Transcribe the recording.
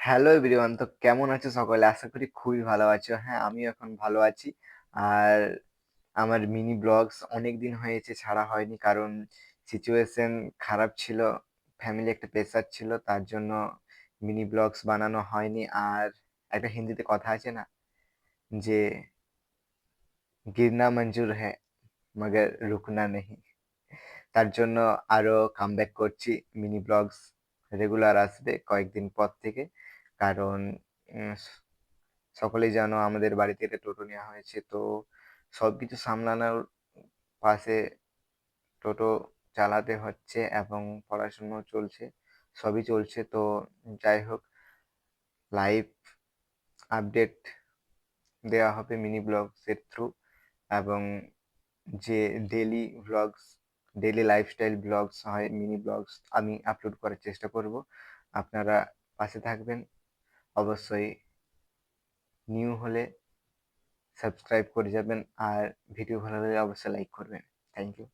Hello everyone, তো কেমন আছো সকলে? আশা করি খুবই ভালো আছো। হ্যাঁ, আমিও এখন ভালো আছি। আর আমার মিনি ব্লগস অনেকদিন হয়েছে ছাড়া হয়নি, কারণ সিচুয়েশন খারাপ ছিল। ফ্যামিলি একটা প্রেশার ছিল, তার জন্য মিনি ব্লগস বানানো হয়নি। আর একটা হিন্দিতে কথা আছে না, যে গিরনা মঞ্জুর হ্যায় মগর রুকনা নেহি। তার জন্য আরো কামব্যাক করছি। মিনি ব্লগস রেগুলার আসবে কয়েকদিন পর থেকে, কারণ উম, সকলেই জানো আমাদের বাড়ি থেকে টোটো নেওয়া হয়েছে, তো সবকিছু সামলানোর পাশে টোটো চালাতে হচ্ছে এবং পড়াশুনো চলছে, সবই চলছে। তো যাই হোক, লাইভ আপডেট দেওয়া হবে মিনি ব্লগসের থ্রু, এবং যে daily blogs, daily lifestyle blogs হয়, মিনি ব্লগস আমি আপলোড করার চেষ্টা করব। আপনারা পাশে থাকবেন অবশ্যই। নিউ হলে সাবস্ক্রাইব করে যাবেন, আর ভিডিও ভালো লাগলে অবশ্যই লাইক করবেন। Thank you.